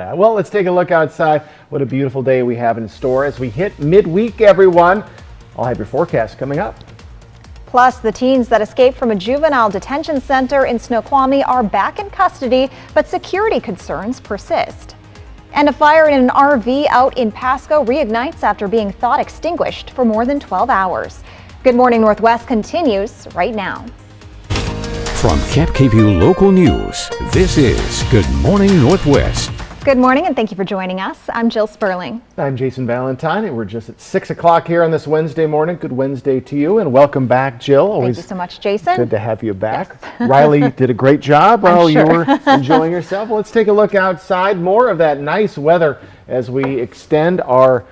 Well, let's take a look outside. What a beautiful day we have in store as we hit midweek, everyone. I'll have your forecast coming up. Plus, the teens that escaped from a juvenile detention center in Snoqualmie are back in custody, but security concerns persist. And a fire in an RV out in Pasco reignites after being thought extinguished for more than 12 hours. Good Morning Northwest continues right now. From KapKView Local News, this is Good Morning Northwest. Good morning and thank you for joining us. I'm Jill Sperling. I'm Jason Valentine and we're just at 6 o'clock here on this Wednesday morning. Good Wednesday to you and welcome back, Jill. Always thank you so much, Jason. Good to have you back. Yes. Riley did a great job while sure. you were enjoying yourself. Well, let's take a look outside. More of that nice weather as we extend our,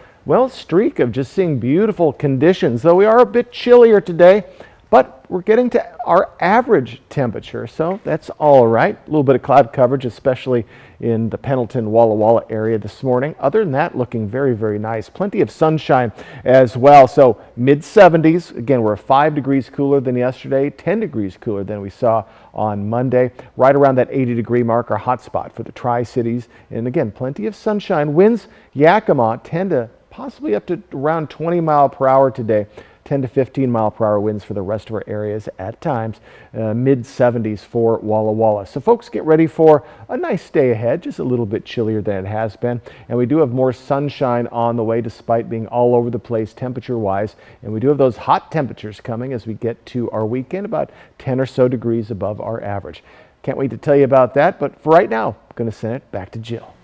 streak of just seeing beautiful conditions. Though we are a bit chillier today, but we're getting to our average temperature, so that's all right. A little bit of cloud coverage, especially in the Pendleton, Walla Walla area this morning. Other than that, looking very, very nice. Plenty of sunshine as well. So mid-70s. Again, we're 5 degrees cooler than yesterday, 10 degrees cooler than we saw on Monday. Right around that 80-degree mark, our hot spot for the Tri-Cities. And again, plenty of sunshine. Winds, Yakima, 10 to possibly up to around 20 mile per hour today. 10 to 15 mile per hour winds for the rest of our areas at times, mid 70s for Walla Walla. So folks, get ready for a nice day ahead, just a little bit chillier than it has been. And we do have more sunshine on the way despite being all over the place temperature wise. And we do have those hot temperatures coming as we get to our weekend, about 10 or so degrees above our average. Can't wait to tell you about that. But for right now, I'm going to send it back to Jill.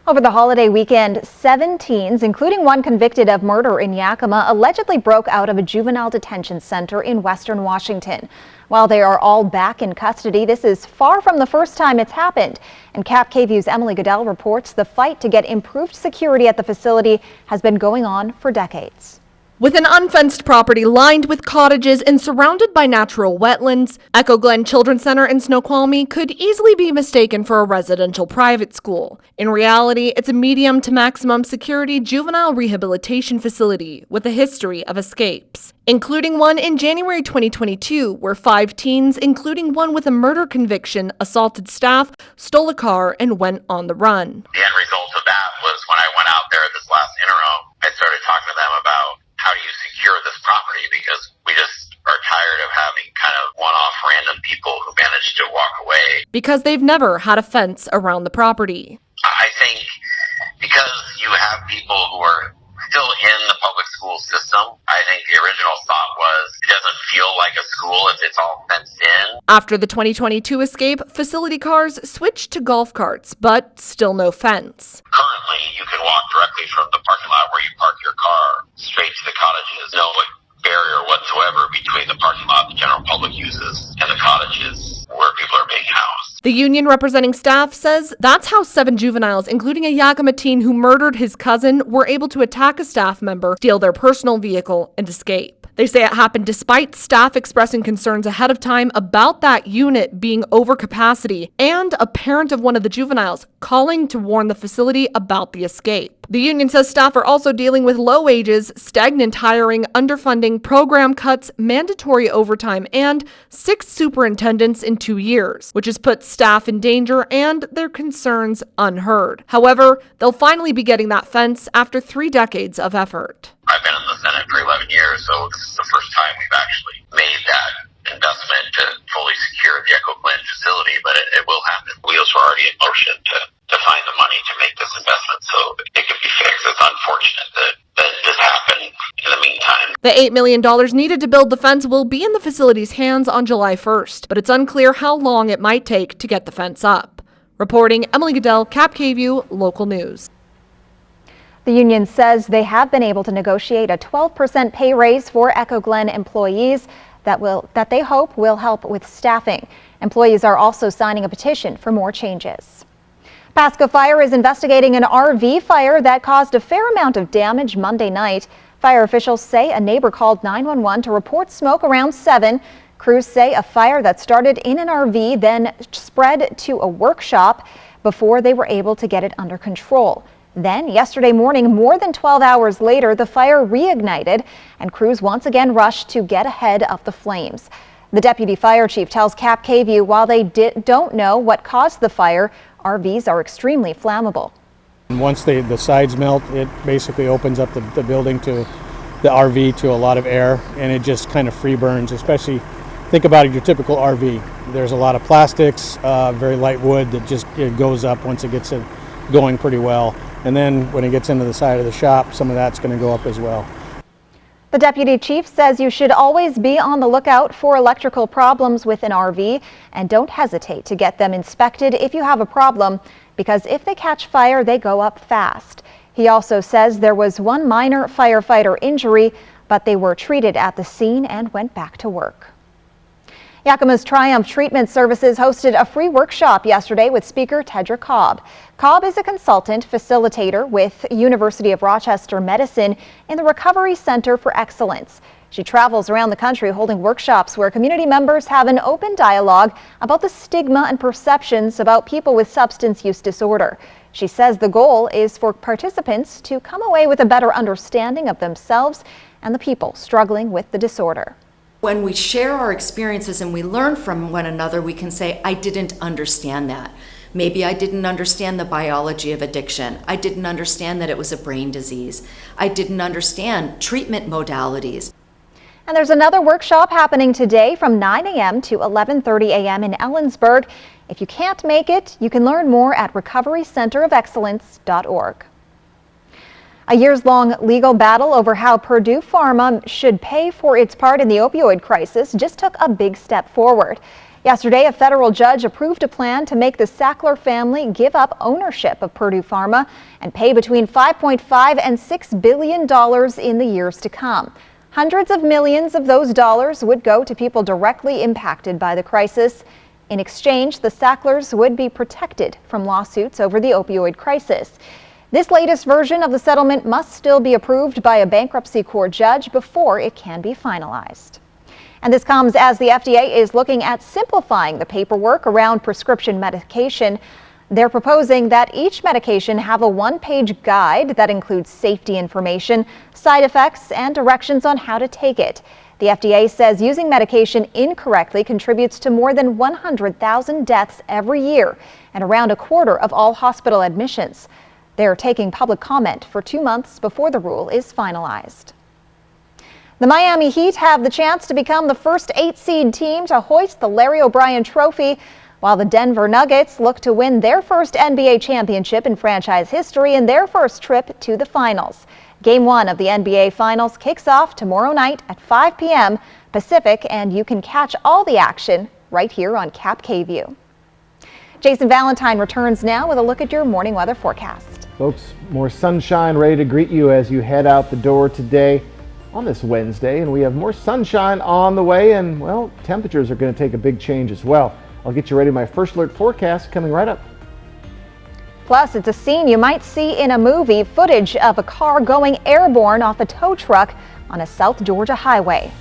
Over the holiday weekend, 7 teens, including one convicted of murder in Yakima, allegedly broke out of a juvenile detention center in Western Washington. While they are all back in custody, this is far from the first time it's happened. And KapKView's Emily Goodell reports the fight to get improved security at the facility has been going on for decades. With an unfenced property lined with cottages and surrounded by natural wetlands, Echo Glen Children's Center in Snoqualmie could easily be mistaken for a residential private school. In reality, it's a medium to maximum security juvenile rehabilitation facility with a history of escapes, including one in January 2022 where 5 teens, including one with a murder conviction, assaulted staff, stole a car, and went on the run. The end result of that was when I went out there this last interim, I started talking to them about how do you secure this property, because we just are tired of having kind of one-off random people who manage to walk away. Because they've never had a fence around the property. I think because you have people who are still in the public school system, I think the original thought was it doesn't feel like a school if it's all fenced in. After the 2022 escape, facility cars switched to golf carts, but still no fence. Currently, you can walk directly from the parking lot where you park your car straight to the cottages. No barrier whatsoever between the parking lot the general public uses and the cottages where people are being housed. The union representing staff says that's how 7 juveniles, including a Yakima teen who murdered his cousin, were able to attack a staff member, steal their personal vehicle, and escape. They say it happened despite staff expressing concerns ahead of time about that unit being over capacity and a parent of one of the juveniles calling to warn the facility about the escape. The union says staff are also dealing with low wages, stagnant hiring, underfunding, program cuts, mandatory overtime, and 6 superintendents in 2 years, which has put staff in danger and their concerns unheard. However, they'll finally be getting that fence after 3 decades of effort. I've been in the Senate for 11 years, so this is the first time we've actually made that investment to fully secure the Echo Glen facility, but it will happen. Wheels were already in motion to find the money to make this investment so it can be fixed. It's unfortunate that this happened in the meantime. The $8 million needed to build the fence will be in the facility's hands on July 1st, but it's unclear how long it might take to get the fence up. Reporting, Emily Goodell, KapKView Local News. The union says they have been able to negotiate a 12% pay raise for Echo Glen employees that they hope will help with staffing. Employees are also signing a petition for more changes. Pasco Fire is investigating an RV fire that caused a fair amount of damage Monday night. Fire officials say a neighbor called 911 to report smoke around 7. Crews say a fire that started in an RV then spread to a workshop before they were able to get it under control. Then yesterday morning, more than 12 hours later, the fire reignited and crews once again rushed to get ahead of the flames. The deputy fire chief tells KapKView while they don't know what caused the fire, RVs are extremely flammable. And once the sides melt, it basically opens up the building to the RV to a lot of air, and it just kind of free burns. Especially, think about it, your typical RV. There's a lot of plastics, very light wood that just it goes up once it gets it going pretty well. And then when it gets into the side of the shop, some of that's going to go up as well. The deputy chief says you should always be on the lookout for electrical problems with an RV and don't hesitate to get them inspected if you have a problem, because if they catch fire, they go up fast. He also says there was one minor firefighter injury, but they were treated at the scene and went back to work. Yakima's Triumph Treatment Services hosted a free workshop yesterday with Speaker Tedra Cobb. Cobb is a consultant facilitator with University of Rochester Medicine in the Recovery Center for Excellence. She travels around the country holding workshops where community members have an open dialogue about the stigma and perceptions about people with substance use disorder. She says the goal is for participants to come away with a better understanding of themselves and the people struggling with the disorder. When we share our experiences and we learn from one another, we can say, I didn't understand that. Maybe I didn't understand the biology of addiction. I didn't understand that it was a brain disease. I didn't understand treatment modalities. And there's another workshop happening today from 9 a.m. to 11:30 a.m. in Ellensburg. If you can't make it, you can learn more at recoverycenterofexcellence.org. A years-long legal battle over how Purdue Pharma should pay for its part in the opioid crisis just took a big step forward. Yesterday, a federal judge approved a plan to make the Sackler family give up ownership of Purdue Pharma and pay between $5.5 and $6 billion in the years to come. Hundreds of millions of those dollars would go to people directly impacted by the crisis. In exchange, the Sacklers would be protected from lawsuits over the opioid crisis. This latest version of the settlement must still be approved by a bankruptcy court judge before it can be finalized. And this comes as the FDA is looking at simplifying the paperwork around prescription medication. They're proposing that each medication have a one-page guide that includes safety information, side effects, and directions on how to take it. The FDA says using medication incorrectly contributes to more than 100,000 deaths every year and around a quarter of all hospital admissions. They're taking public comment for 2 months before the rule is finalized. The Miami Heat have the chance to become the first 8-seed team to hoist the Larry O'Brien Trophy, while the Denver Nuggets look to win their first NBA championship in franchise history and their first trip to the finals. Game 1 of the NBA Finals kicks off tomorrow night at 5 p.m. Pacific, and you can catch all the action right here on Cap KVUE. Jason Valentine returns now with a look at your morning weather forecast. Folks, more sunshine ready to greet you as you head out the door today on this Wednesday, and we have more sunshine on the way, and well, temperatures are going to take a big change as well. I'll get you ready. My first alert forecast coming right up. Plus, it's a scene you might see in a movie, footage of a car going airborne off a tow truck on a South Georgia highway.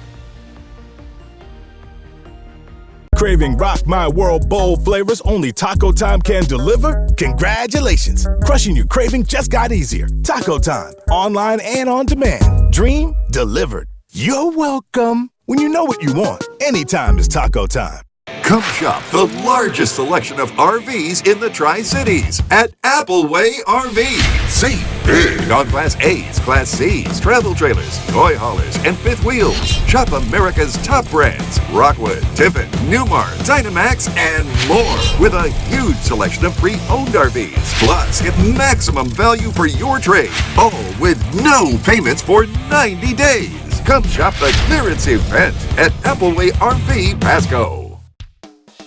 Craving Rock My World bold flavors only Taco Time can deliver? Congratulations! Crushing your craving just got easier. Taco Time, online and on demand. Dream delivered. You're welcome. When you know what you want, anytime is Taco Time. Come shop the largest selection of RVs in the Tri-Cities at Appleway RV. Save big on Class A's, Class C's, travel trailers, toy haulers, and fifth wheels. Shop America's top brands, Rockwood, Tiffin, Newmar, Dynamax, and more, with a huge selection of pre-owned RVs. Plus, get maximum value for your trade, all with no payments for 90 days. Come shop the clearance event at Appleway RV Pasco.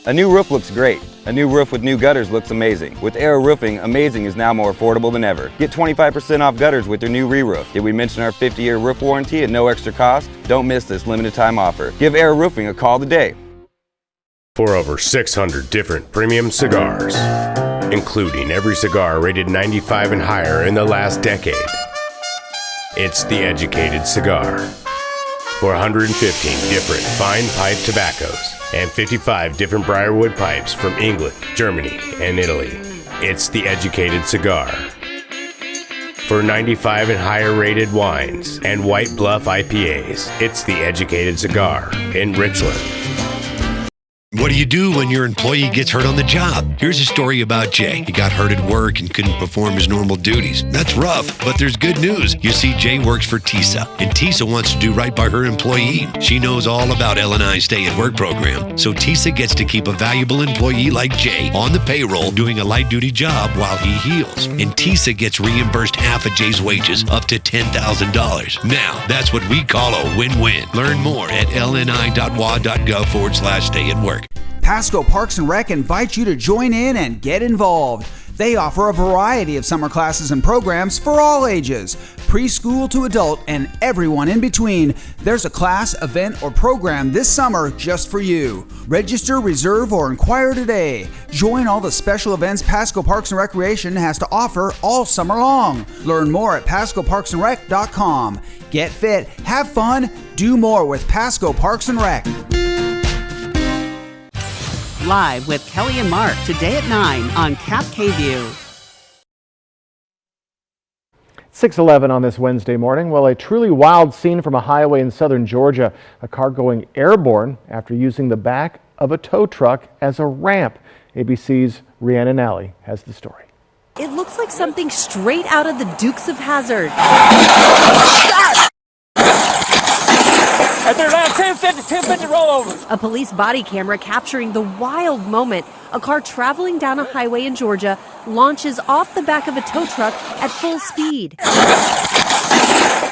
A new roof looks great. A new roof with new gutters looks amazing. With Air Roofing, amazing is now more affordable than ever. Get 25% off gutters with their new re-roof. Did we mention our 50-year roof warranty at no extra cost? Don't miss this limited time offer. Give Air Roofing a call today. For over 600 different premium cigars, including every cigar rated 95 and higher in the last decade, it's The Educated Cigar. For 115 different fine pipe tobaccos and 55 different Briarwood pipes from England, Germany, and Italy, it's The Educated Cigar. For 95 and higher rated wines and White Bluff IPAs, it's The Educated Cigar in Richland. What do you do when your employee gets hurt on the job? Here's a story about Jay. He got hurt at work and couldn't perform his normal duties. That's rough, but there's good news. You see, Jay works for TISA, and TISA wants to do right by her employee. She knows all about L&I's Stay at Work program, so TISA gets to keep a valuable employee like Jay on the payroll doing a light-duty job while he heals. And TISA gets reimbursed half of Jay's wages, up to $10,000. Now, that's what we call a win-win. Learn more at lni.wa.gov/stay at work. Pasco Parks and Rec invites you to join in and get involved. They offer a variety of summer classes and programs for all ages, preschool to adult and everyone in between. There's a class, event, or program this summer just for you. Register, reserve, or inquire today. Join all the special events Pasco Parks and Recreation has to offer all summer long. Learn more at PascoParksandRec.com. Get fit, have fun, do more with Pasco Parks and Rec. Live with Kelly and Mark today at 9 on Cap KView. 6:11 on this Wednesday morning. Well, a truly wild scene from a highway in southern Georgia. A car going airborne after using the back of a tow truck as a ramp. ABC's Rhiannon Alley has the story. It looks like something straight out of the Dukes of Hazzard. At their last 1050 rollover. A police body camera capturing the wild moment. A car traveling down a highway in Georgia launches off the back of a tow truck at full speed.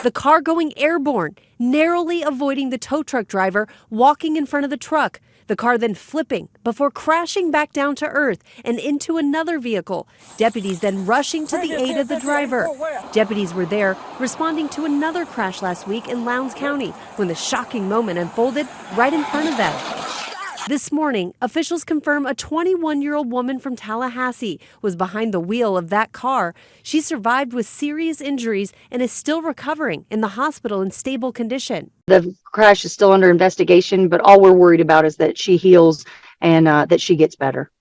The car going airborne, narrowly avoiding the tow truck driver walking in front of the truck. The car then flipping before crashing back down to earth and into another vehicle. Deputies then rushing to the aid of the driver. Deputies were there responding to another crash last week in Lowndes County when the shocking moment unfolded right in front of them. This morning, officials confirm a 21-year-old woman from Tallahassee was behind the wheel of that car. She survived with serious injuries and is still recovering in the hospital in stable condition. The crash is still under investigation, but all we're worried about is that she heals and that she gets better.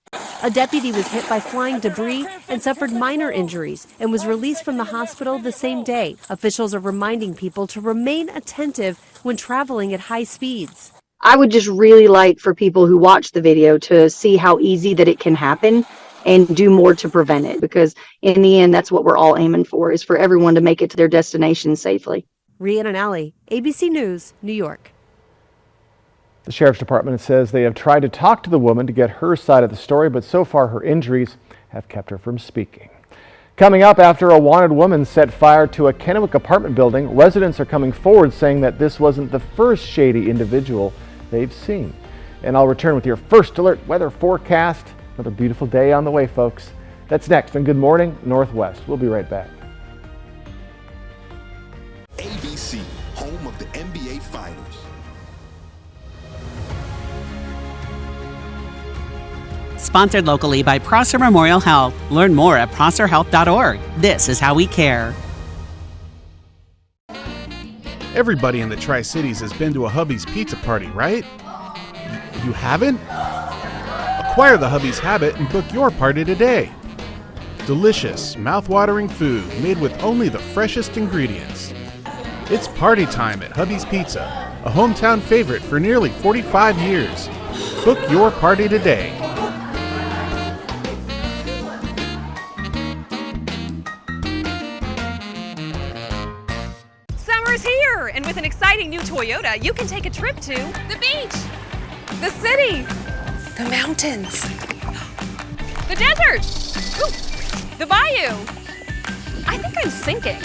A deputy was hit by flying debris and suffered minor injuries and was released from the hospital the same day. Officials are reminding people to remain attentive when traveling at high speeds. I would just really like for people who watch the video to see how easy that it can happen and do more to prevent it, because in the end, that's what we're all aiming for, is for everyone to make it to their destination safely. Rhiannon Alley, ABC News, New York. The Sheriff's Department says they have tried to talk to the woman to get her side of the story, but so far her injuries have kept her from speaking. Coming up, after a wanted woman set fire to a Kennewick apartment building, residents are coming forward saying that this wasn't the first shady individual they've seen. And I'll return with your first alert weather forecast. Another beautiful day on the way, folks. That's next on Good Morning Northwest. We'll be right back. ABC, home of the NBA Finals. Sponsored locally by Prosser Memorial Health. Learn more at prosserhealth.org. This is how we care. Everybody in the Tri-Cities has been to a Hubby's Pizza Party, right? You haven't? Acquire the Hubby's habit and book your party today. Delicious, mouth-watering food made with only the freshest ingredients. It's party time at Hubby's Pizza, a hometown favorite for nearly 45 years. Book your party today. Summer's here, and with an exciting new Toyota, you can take a trip to the beach, the city, the mountains, the desert, ooh, the bayou. I think I'm sinking.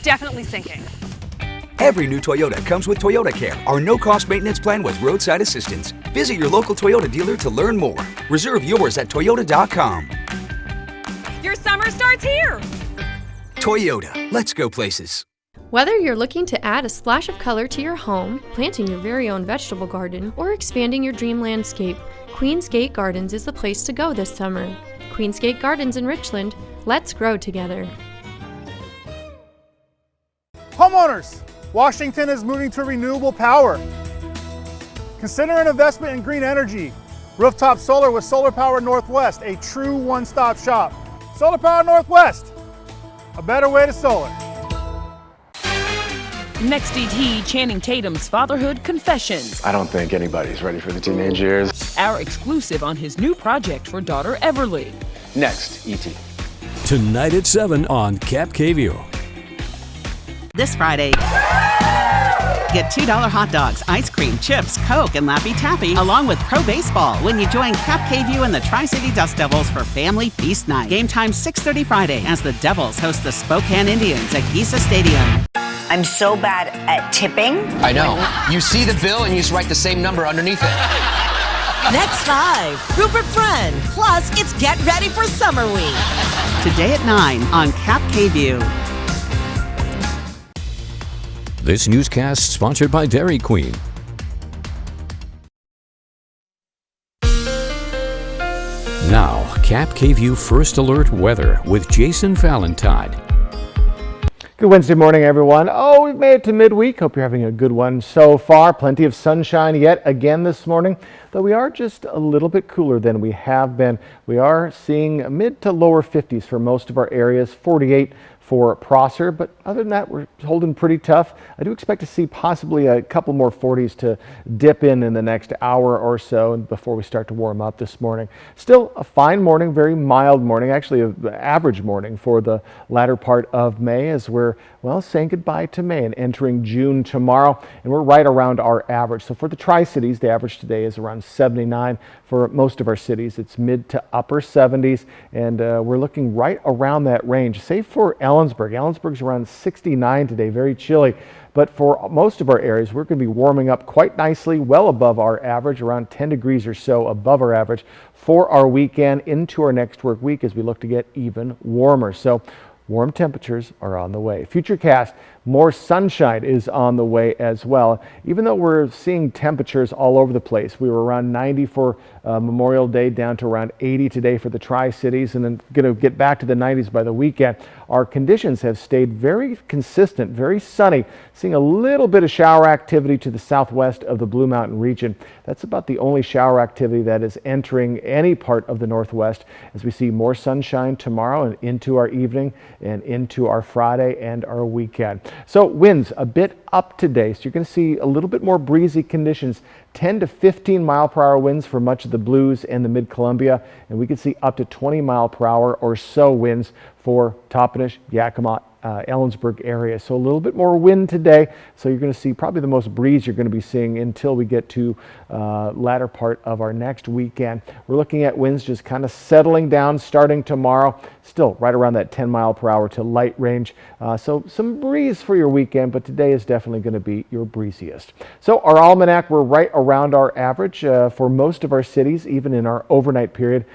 Definitely sinking. Every new Toyota comes with Toyota Care, our no-cost maintenance plan with roadside assistance. Visit your local Toyota dealer to learn more. Reserve yours at Toyota.com. Your summer starts here. Toyota, let's go places. Whether you're looking to add a splash of color to your home, planting your very own vegetable garden, or expanding your dream landscape, Queen's Gate Gardens is the place to go this summer. Queen's Gate Gardens in Richland, let's grow together. Homeowners, Washington is moving to renewable power. Consider an investment in green energy. Rooftop solar with Solar Power Northwest, a true one-stop shop. Solar Power Northwest, a better way to solar. Next ET, Channing Tatum's fatherhood confessions. I don't think anybody's ready for the teenage years. Our exclusive on his new project for daughter Everly. Next, E.T. Tonight at 7 on Cap KView. This Friday, get $2 hot dogs, ice cream, chips, Coke, and Laffy Taffy, along with Pro Baseball when you join Cap KView and the Tri-City Dust Devils for Family Feast Night. Game time 6:30 Friday as the Devils host the Spokane Indians at Giza Stadium. I'm so bad at tipping. I know. You see the bill and you just write the same number underneath it. Next 5, Rupert Friend. Plus, it's Get Ready for Summer Week. Today at 9 on Cap KView. This newscast sponsored by Dairy Queen. Now, Cap KView First Alert weather with Jason Valentine. Good Wednesday morning, everyone. Oh, we've made it to midweek. Hope you're having a good one so far. Plenty of sunshine yet again this morning, though we are just a little bit cooler than we have been. We are seeing mid to lower 50s for most of our areas, 48 for Prosser, but other than that, we're holding pretty tough. I do expect to see possibly a couple more 40s to dip in the next hour or so before we start to warm up this morning. Still a fine morning, very mild morning, actually an average morning for the latter part of May as we're, well, saying goodbye to May and entering June tomorrow, and we're right around our average. So for the Tri-Cities, the average today is around 79. For most of our cities, it's mid to upper 70s, and we're looking right around that range, save for Ellensburg. Ellensburg's around 69 today, very chilly. But for most of our areas, we're going to be warming up quite nicely, well above our average, around 10 degrees or so above our average for our weekend into our next work week as we look to get even warmer. So warm temperatures are on the way. Futurecast, more sunshine is on the way as well. Even though we're seeing temperatures all over the place, we were around 90 for Memorial Day, down to around 80 today for the Tri-Cities, and then going to get back to the 90s by the weekend. Our conditions have stayed very consistent, very sunny, seeing a little bit of shower activity to the southwest of the Blue Mountain region. That's about the only shower activity that is entering any part of the northwest as we see more sunshine tomorrow and into our evening and into our Friday and our weekend. So winds a bit up today, so you're going to see a little bit more breezy conditions, 10 to 15 mile per hour winds for much of the Blues and the Mid-Columbia, and we could see up to 20 mile per hour or so winds for Toppenish, Yakima, Ellensburg area. So a little bit more wind today. So you're going to see probably the most breeze you're going to be seeing until we get to latter part of our next weekend. We're looking at winds just kind of settling down starting tomorrow. Still right around that 10 mile per hour to light range. So some breeze for your weekend, but today is definitely going to be your breeziest. So our almanac, we're right around our average for most of our cities, even in our overnight period.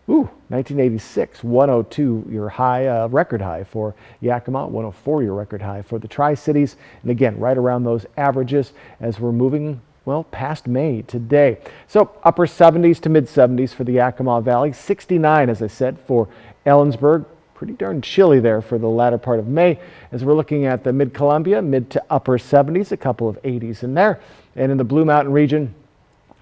1986, 102 your high, record high for Yakima, 104 your record high for the Tri-Cities, and again right around those averages as we're moving, well, past May today. So upper 70s to mid 70s for the Yakima Valley, 69 as I said for Ellensburg. Pretty darn chilly there for the latter part of May as we're looking at the Mid-Columbia, mid to upper 70s, a couple of 80s in there, and in the Blue Mountain region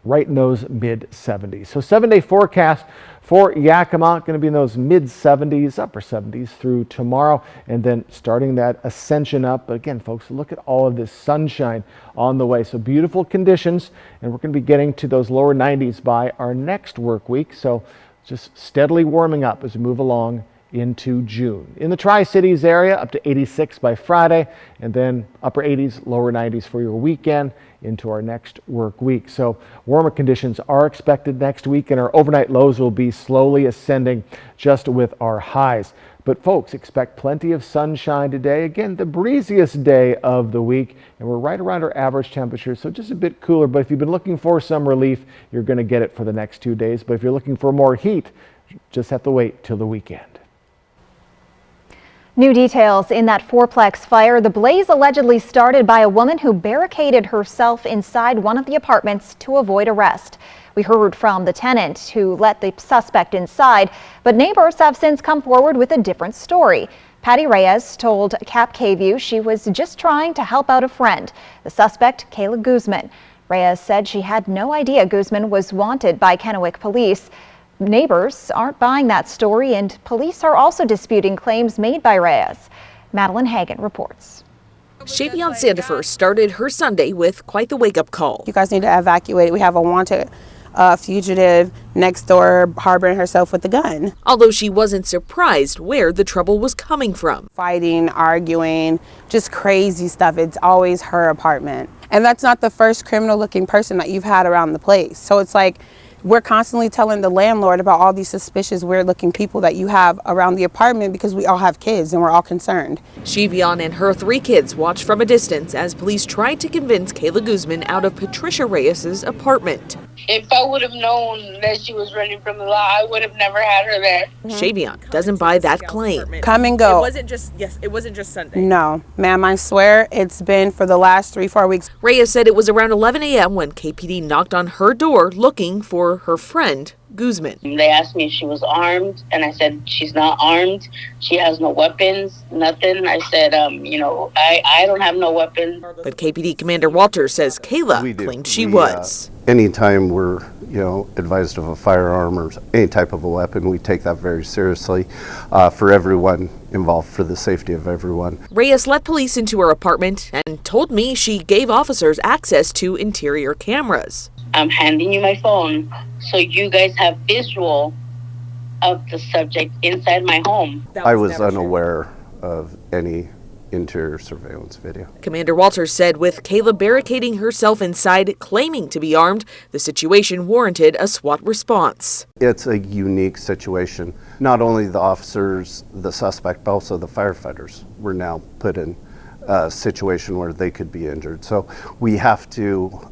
right in those mid 70s. So 7-day forecast for Yakima, going to be in those mid 70s, upper 70s through tomorrow, and then starting that ascension up. But again, folks, look at all of this sunshine on the way. So beautiful conditions, and we're going to be getting to those lower 90s by our next work week. So just steadily warming up as we move along into June. In the Tri-Cities area, up to 86 by Friday, and then upper 80s, lower 90s for your weekend into our next work week. So warmer conditions are expected next week, and our overnight lows will be slowly ascending just with our highs. But folks, expect plenty of sunshine today. Again, the breeziest day of the week, and we're right around our average temperature, so just a bit cooler. But if you've been looking for some relief, you're going to get it for the next 2 days. But if you're looking for more heat, just have to wait till the weekend. New details in that fourplex fire. The blaze allegedly started by a woman who barricaded herself inside one of the apartments to avoid arrest. We heard from the tenant who let the suspect inside, but neighbors have since come forward with a different story. Patty Reyes told Cap KView she was just trying to help out a friend, the suspect, Kayla Guzman. Reyes said she had no idea Guzman was wanted by Kennewick police. Neighbors aren't buying that story, and police are also disputing claims made by Reyes. Madeline Hagan reports. Shavion Sandifer started her Sunday with quite the wake-up call. You guys need to evacuate. We have a wanted fugitive next door harboring herself with a gun. Although she wasn't surprised where the trouble was coming from. Fighting, arguing, just crazy stuff. It's always her apartment. And that's not the first criminal-looking person that you've had around the place. So it's like we're constantly telling the landlord about all these suspicious, weird-looking people that you have around the apartment because we all have kids and we're all concerned. Shavion and her 3 kids watched from a distance as police tried to convince Kayla Guzman out of Patricia Reyes's apartment. If I would have known that she was running from the law, I would have never had her there. Shavion doesn't buy that claim. Come and go. It wasn't just Sunday. No, ma'am, I swear it's been for the last 3-4 weeks. Reyes said it was around 11 a.m. when KPD knocked on her door looking for her friend, Guzman. They asked me if she was armed, and I said she's not armed. She has no weapons, nothing. I said, I don't have no weapons. But KPD Commander Walters says Kayla claimed she was. Anytime we're, advised of a firearm or any type of a weapon, we take that very seriously for everyone involved, for the safety of everyone. Reyes let police into her apartment and told me she gave officers access to interior cameras. I'm handing you my phone so you guys have visual of the subject inside my home. I was unaware of any interior surveillance video. Commander Walters said with Kayla barricading herself inside, claiming to be armed, the situation warranted a SWAT response. It's a unique situation. Not only the officers, the suspect, but also the firefighters were now put in a situation where they could be injured. So we have to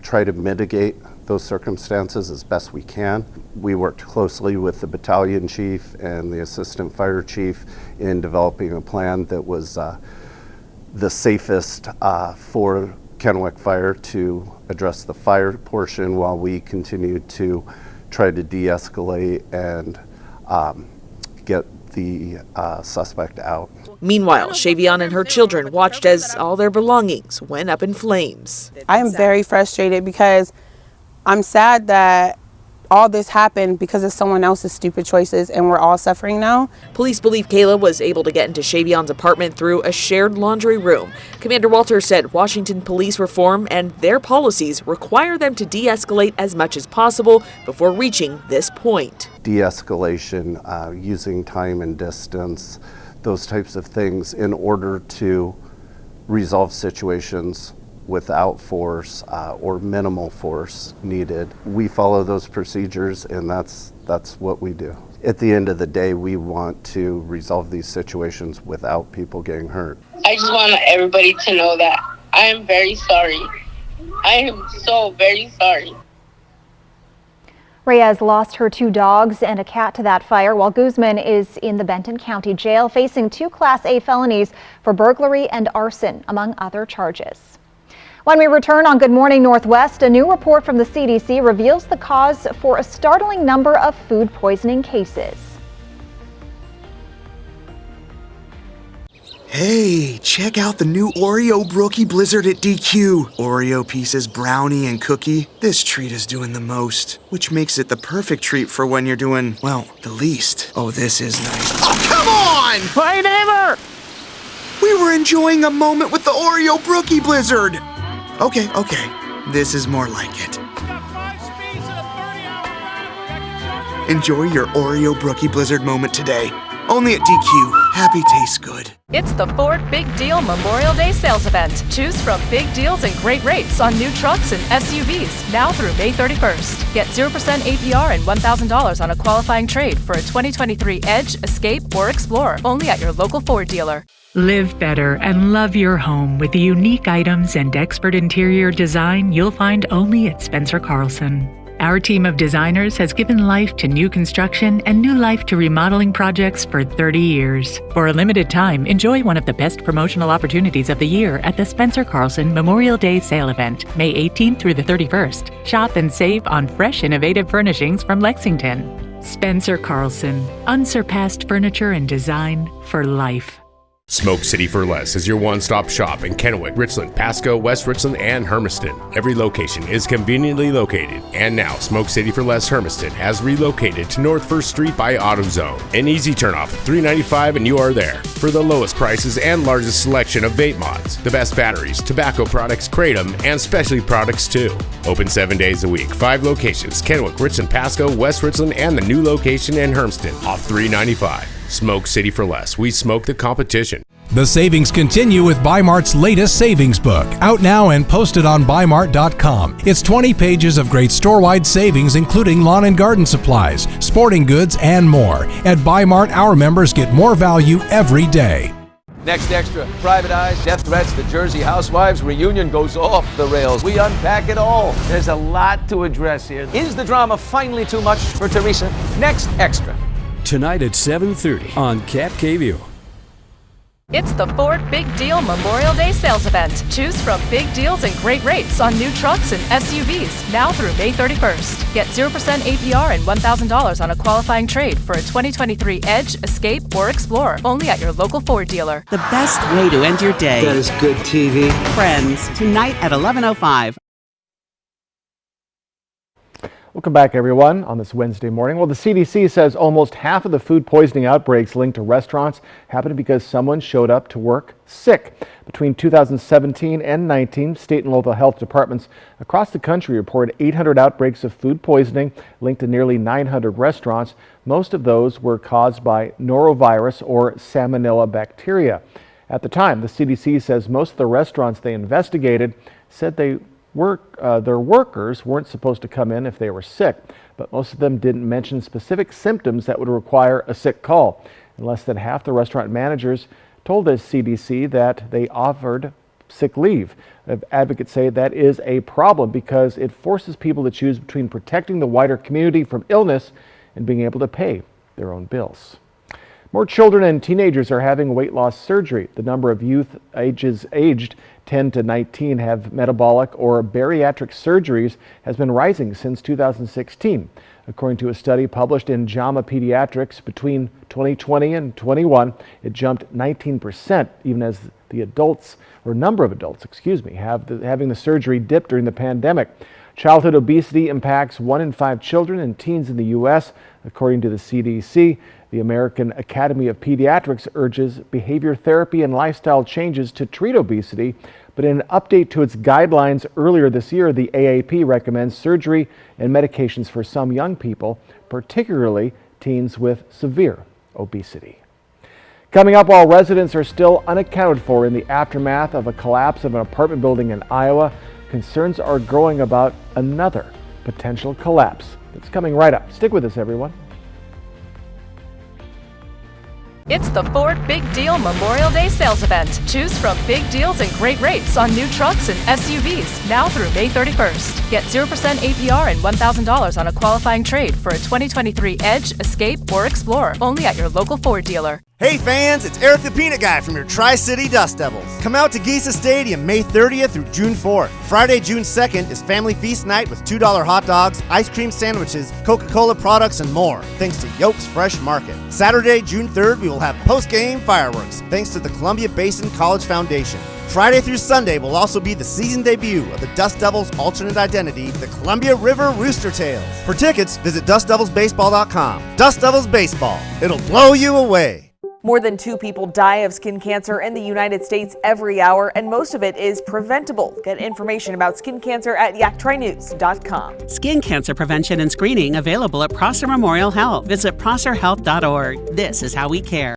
try to mitigate those circumstances as best we can. We worked closely with the battalion chief and the assistant fire chief in developing a plan that was the safest for Kennewick Fire to address the fire portion while we continued to try to de-escalate and get the suspect out. Meanwhile, Shavion and her children watched as all their belongings went up in flames. I am very frustrated because I'm sad that all this happened because of someone else's stupid choices and we're all suffering now. Police believe Kayla was able to get into Shavion's apartment through a shared laundry room. Commander Walters said Washington police reform and their policies require them to de-escalate as much as possible before reaching this point. De-escalation, using time and distance, those types of things in order to resolve situations without force or minimal force needed. We follow those procedures, and that's what we do. At the end of the day, we want to resolve these situations without people getting hurt. I just want everybody to know that I am very sorry. I am so very sorry. Reyes lost her 2 dogs and a cat to that fire, while Guzman is in the Benton County Jail facing 2 Class A felonies for burglary and arson, among other charges. When we return on Good Morning Northwest, a new report from the CDC reveals the cause for a startling number of food poisoning cases. Hey, check out the new Oreo Brookie Blizzard at DQ. Oreo pieces, brownie, and cookie. This treat is doing the most, which makes it the perfect treat for when you're doing, well, the least. Oh, this is nice. Oh, come on! Hey, neighbor! We were enjoying a moment with the Oreo Brookie Blizzard. Okay. This is more like it. Enjoy your Oreo Brookie Blizzard moment today. Only at DQ. Happy tastes good. It's the Ford Big Deal Memorial Day sales event. Choose from big deals and great rates on new trucks and SUVs now through May 31st. Get 0% APR and $1,000 on a qualifying trade for a 2023 Edge, Escape, or Explorer. Only at your local Ford dealer. Live better and love your home with the unique items and expert interior design you'll find only at Spencer Carlson. Our team of designers has given life to new construction and new life to remodeling projects for 30 years. For a limited time, enjoy one of the best promotional opportunities of the year at the Spencer Carlson Memorial Day Sale Event, May 18th through the 31st. Shop and save on fresh, innovative furnishings from Lexington. Spencer Carlson, unsurpassed furniture and design for life. Smoke City for Less is your one-stop shop in Kennewick, Richland, Pasco, West Richland, and Hermiston. Every location is conveniently located, and now Smoke City for Less Hermiston has relocated to North 1st Street by AutoZone. An easy turnoff, $3.95, and you are there. For the lowest prices and largest selection of vape mods, the best batteries, tobacco products, kratom, and specialty products too. Open 7 days a week, 5 locations, Kennewick, Richland, Pasco, West Richland, and the new location in Hermiston, off $3.95. Smoke City for Less. We smoke the competition. The savings continue with Bi-Mart's latest savings book, out now and posted on Bi-Mart.com. It's 20 pages of great store-wide savings, including lawn and garden supplies, sporting goods, and more. At Bi-Mart, our members get more value every day. Next Extra, private eyes, death threats, the Jersey Housewives reunion goes off the rails. We unpack it all. There's a lot to address here. Is the drama finally too much for Teresa? Next Extra. Tonight at 7:30 on Cap KVU. It's the Ford Big Deal Memorial Day sales event. Choose from big deals and great rates on new trucks and SUVs now through May 31st. Get 0% APR and $1,000 on a qualifying trade for a 2023 Edge, Escape, or Explorer. Only at your local Ford dealer. The best way to end your day. That is good TV. Friends, tonight at 11:05. Welcome back, everyone, on this Wednesday morning. Well, the CDC says almost half of the food poisoning outbreaks linked to restaurants happened because someone showed up to work sick. Between 2017 and 19, state and local health departments across the country reported 800 outbreaks of food poisoning linked to nearly 900 restaurants. Most of those were caused by norovirus or salmonella bacteria. At the time, the CDC says most of the restaurants they investigated said their workers weren't supposed to come in if they were sick, but most of them didn't mention specific symptoms that would require a sick call. And less than half the restaurant managers told the CDC that they offered sick leave. Advocates say that is a problem because it forces people to choose between protecting the wider community from illness and being able to pay their own bills. More children and teenagers are having weight loss surgery. The number of youth aged 10 to 19 have metabolic or bariatric surgeries has been rising since 2016. According to a study published in JAMA Pediatrics, between 2020 and 21, it jumped 19%, even as the number of adults, having the surgery dipped during the pandemic. Childhood obesity impacts 1 in 5 children and teens in the U.S., according to the CDC. The American Academy of Pediatrics urges behavior therapy and lifestyle changes to treat obesity, but in an update to its guidelines earlier this year, the AAP recommends surgery and medications for some young people, particularly teens with severe obesity. Coming up, while residents are still unaccounted for in the aftermath of a collapse of an apartment building in Iowa, concerns are growing about another potential collapse. It's coming right up. Stick with us, everyone. It's the Ford Big Deal Memorial Day sales event. Choose from big deals and great rates on new trucks and SUVs now through May 31st. Get 0% APR and $1,000 on a qualifying trade for a 2023 Edge, Escape, or Explorer. Only at your local Ford dealer. Hey fans, it's Eric the Peanut Guy from your Tri-City Dust Devils. Come out to Giesa Stadium May 30th through June 4th. Friday, June 2nd is Family Feast Night with $2 hot dogs, ice cream sandwiches, Coca-Cola products, and more, thanks to Yoke's Fresh Market. Saturday, June 3rd, we will have post-game fireworks, thanks to the Columbia Basin College Foundation. Friday through Sunday will also be the season debut of the Dust Devils' alternate identity, the Columbia River Rooster Tails. For tickets, visit DustDevilsBaseball.com. Dust Devils Baseball. It'll blow you away. More than 2 people die of skin cancer in the United States every hour, and most of it is preventable. Get information about skin cancer at yaktrinews.com. Skin cancer prevention and screening available at Prosser Memorial Health. Visit prosserhealth.org. This is how we care.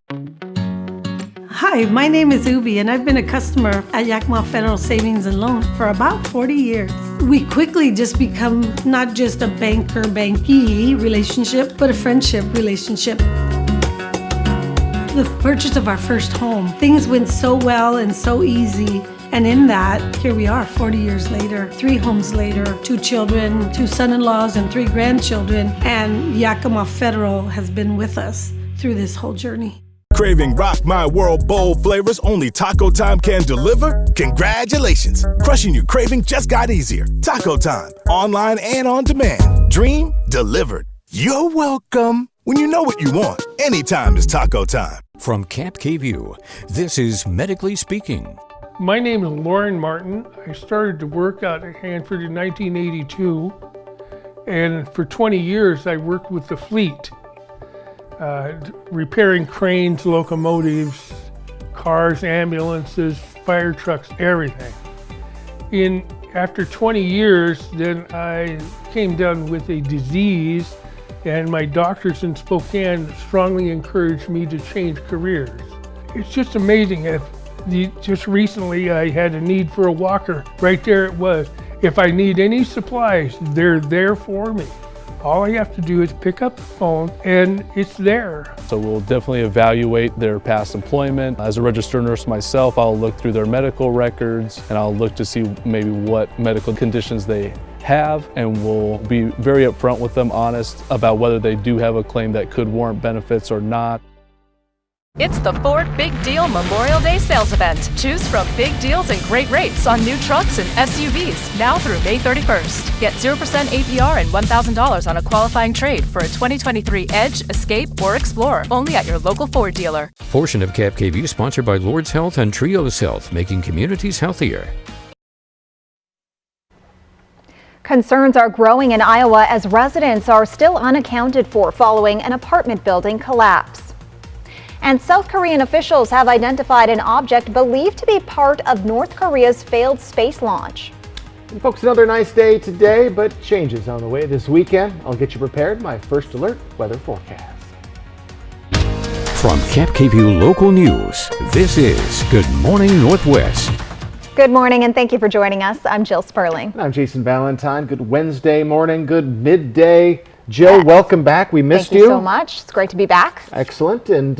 Hi, my name is Ubi, and I've been a customer at Yakima Federal Savings and Loan for about 40 years. We quickly just become not just a banker-bankee relationship, but a friendship relationship. The purchase of our first home, things went so well and so easy. And in that, here we are 40 years later, 3 homes later, 2 children, 2 son-in-laws, and 3 grandchildren. And Yakima Federal has been with us through this whole journey. Craving Rock My World bold flavors only Taco Time can deliver? Congratulations! Crushing your craving just got easier. Taco Time, online and on demand. Dream delivered. You're welcome. When you know what you want, anytime is taco time. From Camp KView, this is Medically Speaking. My name is Lauren Martin. I started to work out at Hanford in 1982, and for 20 years I worked with the fleet, repairing cranes, locomotives, cars, ambulances, fire trucks, everything. After 20 years, then I came down with a disease, and my doctors in Spokane strongly encouraged me to change careers. It's just amazing. Just recently I had a need for a walker. Right there it was. If I need any supplies, they're there for me. All I have to do is pick up the phone and it's there. So we'll definitely evaluate their past employment. As a registered nurse myself, I'll look through their medical records and I'll look to see maybe what medical conditions they have, and we'll be very upfront with them, honest about whether they do have a claim that could warrant benefits or not. It's the Ford Big Deal Memorial Day sales event. Choose from big deals and great rates on new trucks and SUVs now through May 31st. Get 0% APR and $1,000 on a qualifying trade for a 2023 Edge, Escape, or Explorer. Only at your local Ford dealer. Portion of Cap KView sponsored by Lord's Health and Trios Health, making communities healthier. Concerns are growing in Iowa as residents are still unaccounted for following an apartment building collapse. And South Korean officials have identified an object believed to be part of North Korea's failed space launch. And folks, another nice day today, but changes on the way this weekend. I'll get you prepared. My first alert weather forecast. From Cap KView Local News, this is Good Morning Northwest. Good morning and thank you for joining us. I'm Jill Sperling. And I'm Jason Valentine. Good Wednesday morning, good midday. Jill, welcome back. We missed you. Thank you so much. It's great to be back. Excellent. And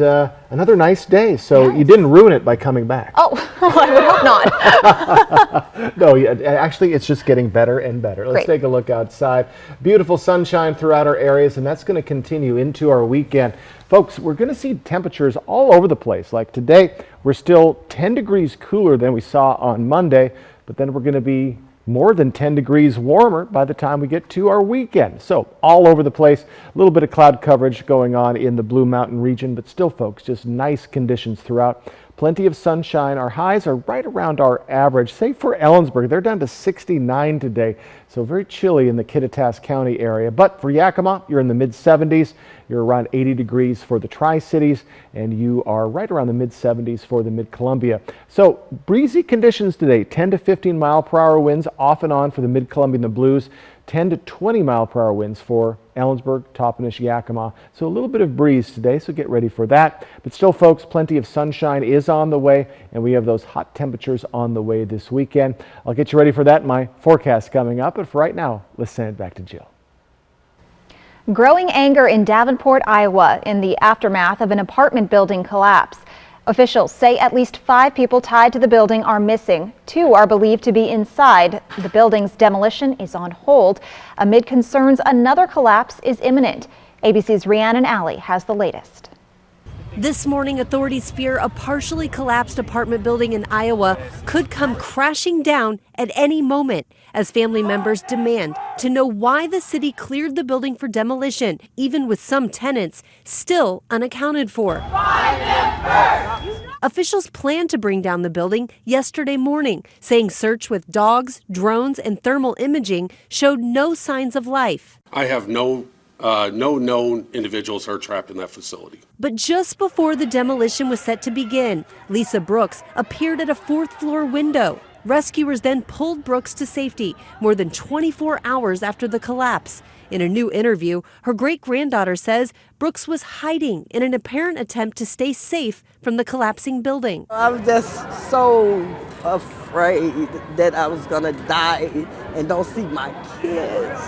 another nice day. So you didn't ruin it by coming back. Oh, I would hope not. No, actually, it's just getting better and better. Let's take a look outside. Beautiful sunshine throughout our areas, and that's going to continue into our weekend. Folks, we're going to see temperatures all over the place. Like today, we're still 10 degrees cooler than we saw on Monday, but then we're going to be more than 10 degrees warmer by the time we get to our weekend. So all over the place, a little bit of cloud coverage going on in the Blue Mountain region, but still, folks, just nice conditions throughout. Plenty of sunshine. Our highs are right around our average. Say for Ellensburg, they're down to 69 today, so very chilly in the Kittitas County area. But for Yakima, you're in the mid-70s. You're around 80 degrees for the Tri-Cities, and you are right around the mid-70s for the Mid-Columbia. So breezy conditions today, 10 to 15 mile per hour winds off and on for the Mid-Columbia and the Blues, 10 to 20 mile per hour winds for Ellensburg, Toppenish, Yakima. So a little bit of breeze today, so get ready for that. But still, folks, plenty of sunshine is on the way, and we have those hot temperatures on the way this weekend. I'll get you ready for that in my forecast coming up, but for right now, let's send it back to Jill. Growing anger in Davenport, Iowa in the aftermath of an apartment building collapse. Officials say at least 5 people tied to the building are missing. 2 are believed to be inside. The building's demolition is on hold. Amid concerns another collapse is imminent. ABC's Rhiannon Alley has the latest. This morning, authorities fear a partially collapsed apartment building in Iowa could come crashing down at any moment as family members demand to know why the city cleared the building for demolition, even with some tenants still unaccounted for. Officials planned to bring down the building yesterday morning, saying search with dogs, drones, and thermal imaging showed no signs of life. I have no known individuals are trapped in that facility. But just before the demolition was set to begin, Lisa Brooks appeared at a 4th floor window. Rescuers then pulled Brooks to safety more than 24 hours after the collapse. In a new interview, her great-granddaughter says Brooks was hiding in an apparent attempt to stay safe from the collapsing building. I'm just so afraid that I was gonna die and don't see my kids,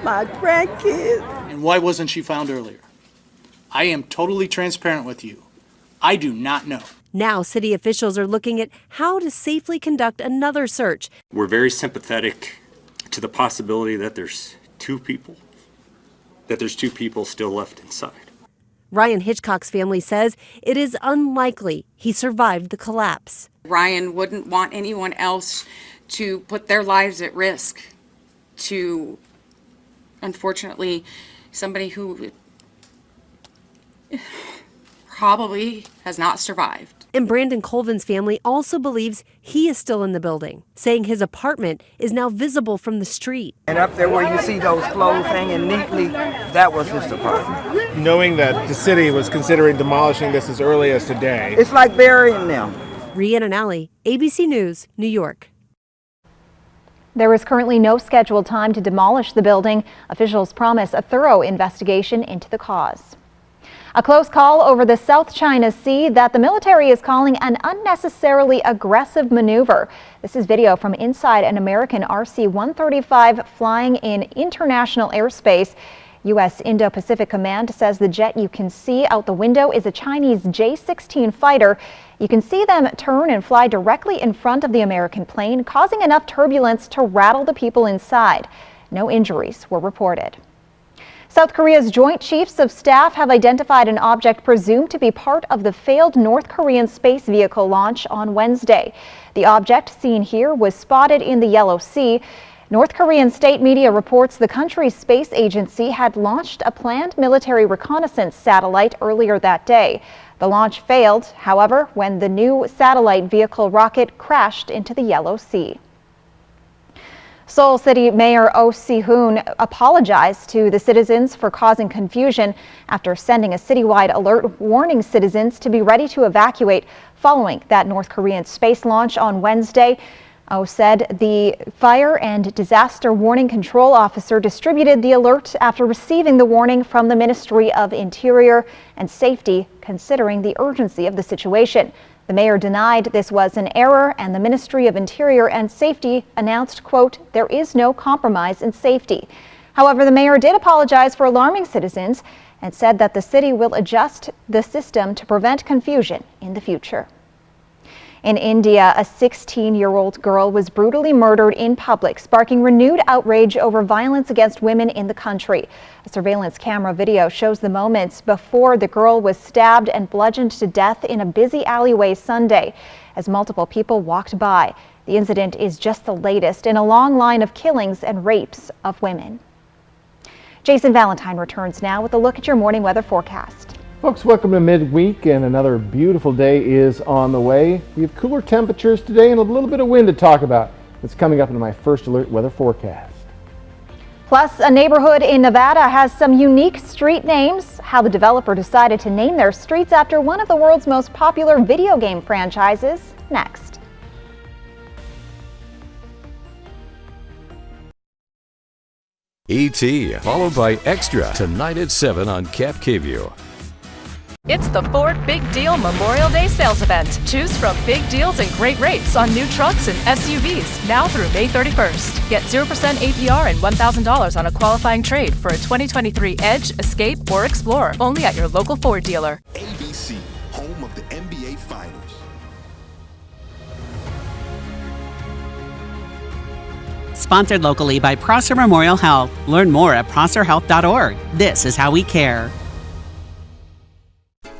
my grandkids. And why wasn't she found earlier? I am totally transparent with you. I do not know. Now, city officials are looking at how to safely conduct another search. We're very sympathetic to the possibility that there's two people still left inside. Ryan Hitchcock's family says it is unlikely he survived the collapse. Ryan wouldn't want anyone else to put their lives at risk to, unfortunately, somebody who probably has not survived. And Brandon Colvin's family also believes he is still in the building, saying his apartment is now visible from the street. And up there where you see those clothes hanging neatly, that was his apartment. Knowing that the city was considering demolishing this as early as today. It's like burying them. Rhiannon Alley, ABC News, New York. There is currently no scheduled time to demolish the building. Officials promise a thorough investigation into the cause. A close call over the South China Sea that the military is calling an unnecessarily aggressive maneuver. This is video from inside an American RC-135 flying in international airspace. U.S. Indo-Pacific Command says the jet you can see out the window is a Chinese J-16 fighter. You can see them turn and fly directly in front of the American plane, causing enough turbulence to rattle the people inside. No injuries were reported. South Korea's Joint Chiefs of Staff have identified an object presumed to be part of the failed North Korean space vehicle launch on Wednesday. The object seen here was spotted in the Yellow Sea. North Korean state media reports the country's space agency had launched a planned military reconnaissance satellite earlier that day. The launch failed, however, when the new satellite vehicle rocket crashed into the Yellow Sea. Seoul City Mayor Oh Si-hoon apologized to the citizens for causing confusion after sending a citywide alert warning citizens to be ready to evacuate following that North Korean space launch on Wednesday. Oh said the Fire and Disaster Warning Control Officer distributed the alert after receiving the warning from the Ministry of Interior and Safety, considering the urgency of the situation. The mayor denied this was an error, and the Ministry of Interior and Safety announced, quote, "There is no compromise in safety." However, the mayor did apologize for alarming citizens and said that the city will adjust the system to prevent confusion in the future. In India, a 16-year-old girl was brutally murdered in public, sparking renewed outrage over violence against women in the country. A surveillance camera video shows the moments before the girl was stabbed and bludgeoned to death in a busy alleyway Sunday as multiple people walked by. The incident is just the latest in a long line of killings and rapes of women. Jason Valentine returns now with a look at your morning weather forecast. Folks, welcome to midweek, and another beautiful day is on the way. We have cooler temperatures today and a little bit of wind to talk about. It's coming up in my first alert weather forecast. Plus, a neighborhood in Nevada has some unique street names. How the developer decided to name their streets after one of the world's most popular video game franchises. Next. E.T. followed by Extra tonight at 7 on Cap KVUE. It's the Ford Big Deal Memorial Day sales event. Choose from big deals and great rates on new trucks and SUVs now through May 31st. Get 0% APR and $1,000 on a qualifying trade for a 2023 Edge, Escape, or Explorer. Only at your local Ford dealer. ABC, home of the NBA Finals. Sponsored locally by Prosser Memorial Health. Learn more at prosserhealth.org. This is how we care.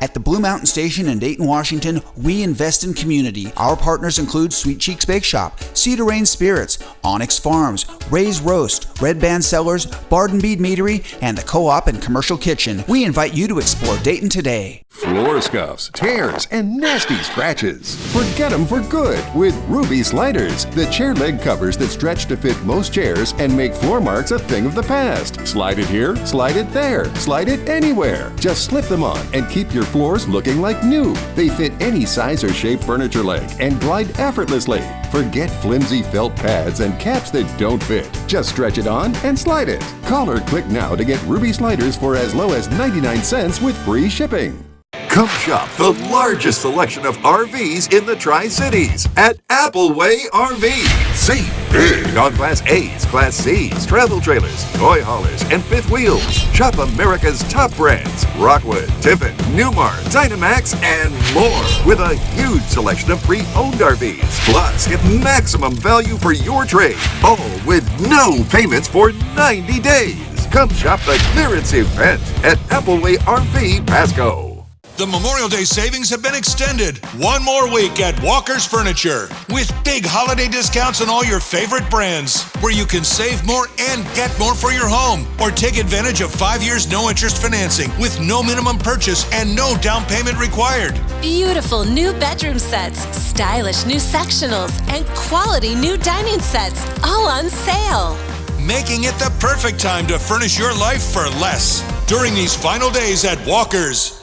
At the Blue Mountain Station in Dayton, Washington, we invest in community. Our partners include Sweet Cheeks Bake Shop, Cedar Rain Spirits, Onyx Farms, Ray's Roast, Red Band Cellars, Barden Bead Meadery, and the Co-op and Commercial Kitchen. We invite you to explore Dayton today. Floor scuffs, tears, and nasty scratches. Forget them for good with Ruby Sliders, the chair leg covers that stretch to fit most chairs and make floor marks a thing of the past. Slide it here, slide it there, slide it anywhere. Just slip them on and keep your floors looking like new. They fit any size or shape furniture leg and glide effortlessly. Forget flimsy felt pads and caps that don't fit. Just stretch it on and slide it. Call or click now to get Ruby Sliders for as low as 99 cents with free shipping. Come shop the largest selection of RVs in the Tri-Cities at Appleway RV. Save big on Class A's, Class C's, travel trailers, toy haulers, and fifth wheels. Shop America's top brands, Rockwood, Tiffin, Newmar, Dynamax, and more, with a huge selection of pre-owned RVs. Plus, get maximum value for your trade, all with no payments for 90 days. Come shop the clearance event at Appleway RV Pasco. The Memorial Day savings have been extended one more week at Walker's Furniture with big holiday discounts on all your favorite brands, where you can save more and get more for your home, or take advantage of 5 years no interest financing with no minimum purchase and no down payment required. Beautiful new bedroom sets, stylish new sectionals, and quality new dining sets, all on sale. Making it the perfect time to furnish your life for less during these final days at Walker's.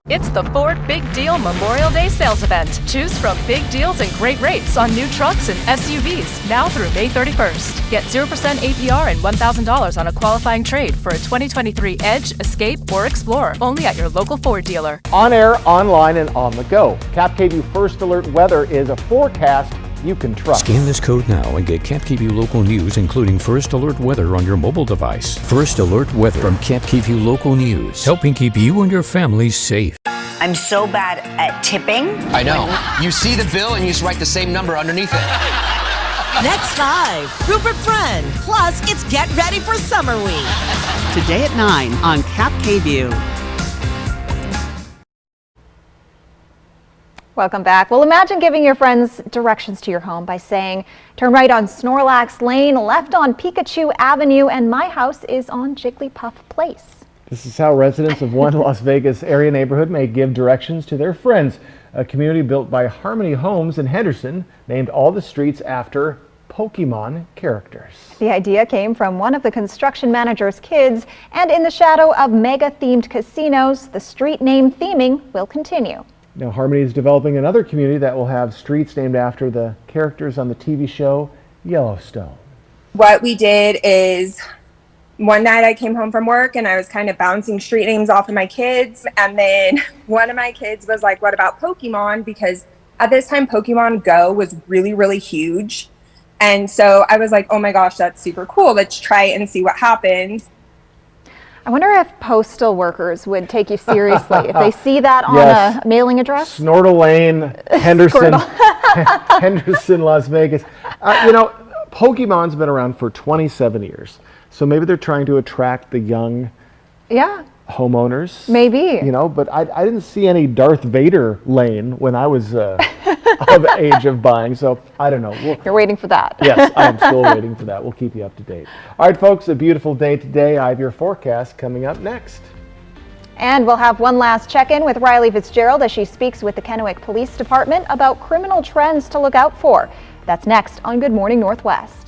It's the Ford Big Deal Memorial Day sales event. Choose from big deals and great rates on new trucks and SUVs now through May 31st. Get 0% APR and $1,000 on a qualifying trade for a 2023 Edge, Escape, or Explorer, only at your local Ford dealer. On air, online, and on the go. Cap KVU First Alert Weather is a forecast you can trust. Scan this code now and get Cap KVU local news, including First Alert Weather on your mobile device. First Alert Weather from Cap KVU local news, helping keep you and your family safe. I'm so bad at tipping. I know. You see the bill and you just write the same number underneath it. Next live, Rupert Friend. Plus, it's Get Ready for Summer Week. Today at 9 on Cap KVU. Welcome back. Well, imagine giving your friends directions to your home by saying, turn right on Snorlax Lane, left on Pikachu Avenue, and my house is on Jigglypuff Place. This is how residents of one Las Vegas area neighborhood may give directions to their friends. A community built by Harmony Homes in Henderson named all the streets after Pokemon characters. The idea came from one of the construction manager's kids, and in the shadow of mega-themed casinos, the street name theming will continue. Now, Harmony is developing another community that will have streets named after the characters on the TV show Yellowstone. What we did is, one night I came home from work and I was kind of bouncing street names off of my kids. And then one of my kids was like, what about Pokemon? Because at this time, Pokemon Go was really, really huge. And so I was like, oh my gosh, that's super cool. Let's try it and see what happens. I wonder if postal workers would take you seriously if they see that on a mailing address. Snortle Lane, Henderson, Henderson, Las Vegas. You know, Pokemon's been around for 27 years. So maybe they're trying to attract the young homeowners. Maybe. You know, but I didn't see any Darth Vader lane when I was of age of buying. So I don't know. You're waiting for that. Yes, I am still waiting for that. We'll keep you up to date. All right, folks, a beautiful day today. I have your forecast coming up next. And we'll have one last check-in with Riley Fitzgerald as she speaks with the Kennewick Police Department about criminal trends to look out for. That's next on Good Morning Northwest.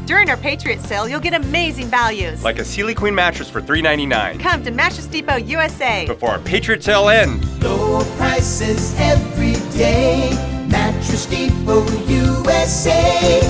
During our Patriot sale, you'll get amazing values. Like a Sealy Queen mattress for $3.99. Come to Mattress Depot USA. Before our Patriot sale ends. Low prices every day. Mattress Depot USA.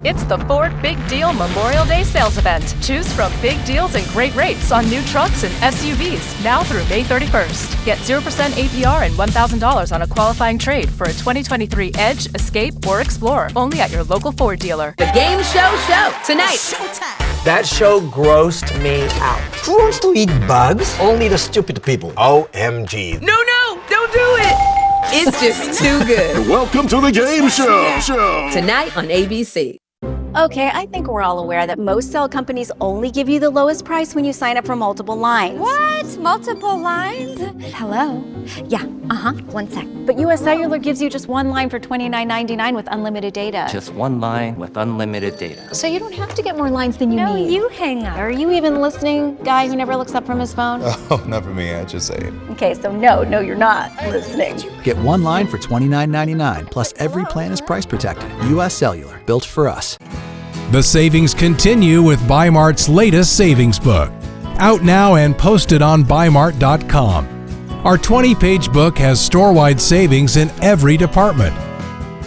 It's the Ford Big Deal Memorial Day sales event. Choose from big deals and great rates on new trucks and SUVs now through May 31st. Get 0% APR and $1,000 on a qualifying trade for a 2023 Edge, Escape, or Explorer, only at your local Ford dealer. The Game Show tonight. Showtime. That show grossed me out. Who wants to eat bugs? Only the stupid people. OMG. No, don't do it. It's just too good. Welcome to the Game Show. Tonight on ABC. Okay, I think we're all aware that most cell companies only give you the lowest price when you sign up for multiple lines. What? Multiple lines? Hello? Yeah, 1 sec. But US Cellular gives you just one line for $29.99 with unlimited data. Just one line with unlimited data. So you don't have to get more lines than you need. No, you hang up. Are you even listening, guy who never looks up from his phone? Oh, not for me, I just say it. Okay, so no, you're not listening. Get one line for $29.99, plus every plan is price protected. US Cellular, built for us. The savings continue with Bi-Mart's latest savings book. Out now and posted on Bi-Mart.com. Our 20-page book has store-wide savings in every department.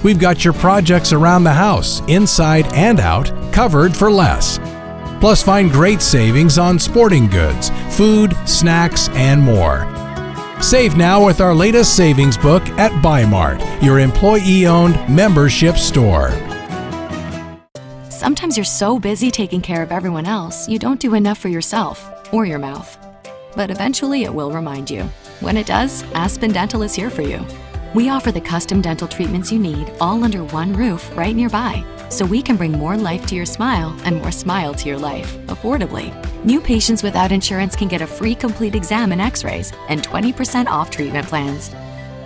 We've got your projects around the house, inside and out, covered for less. Plus, find great savings on sporting goods, food, snacks, and more. Save now with our latest savings book at Bi-Mart, your employee-owned membership store. Sometimes you're so busy taking care of everyone else, you don't do enough for yourself or your mouth. But eventually it will remind you. When it does, Aspen Dental is here for you. We offer the custom dental treatments you need all under one roof right nearby. so we can bring more life to your smile and more smile to your life affordably. New patients without insurance can get a free complete exam and x-rays and 20% off treatment plans.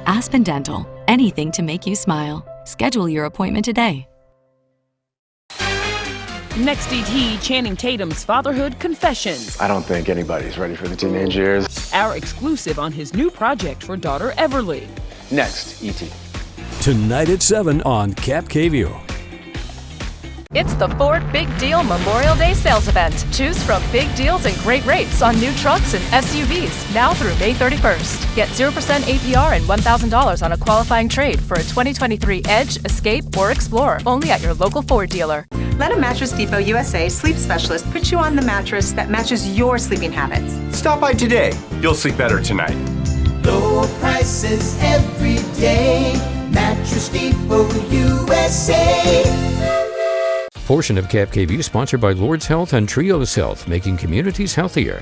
Aspen Dental, anything to make you smile. Schedule your appointment today. Next ET, Channing Tatum's fatherhood confessions. I don't think anybody's ready for the teenage years. Our exclusive on his new project for daughter Everly. Next ET. Tonight at 7 on Cap KView. It's the Ford Big Deal Memorial Day sales event. Choose from big deals and great rates on new trucks and SUVs now through May 31st. Get 0% APR and $1,000 on a qualifying trade for a 2023 Edge, Escape, or Explorer, only at your local Ford dealer. Let a Mattress Depot USA sleep specialist put you on the mattress that matches your sleeping habits. Stop by today. You'll sleep better tonight. Low prices every day. Mattress Depot USA. Portion of Cap KView sponsored by Lord's Health and Trios Health, making communities healthier.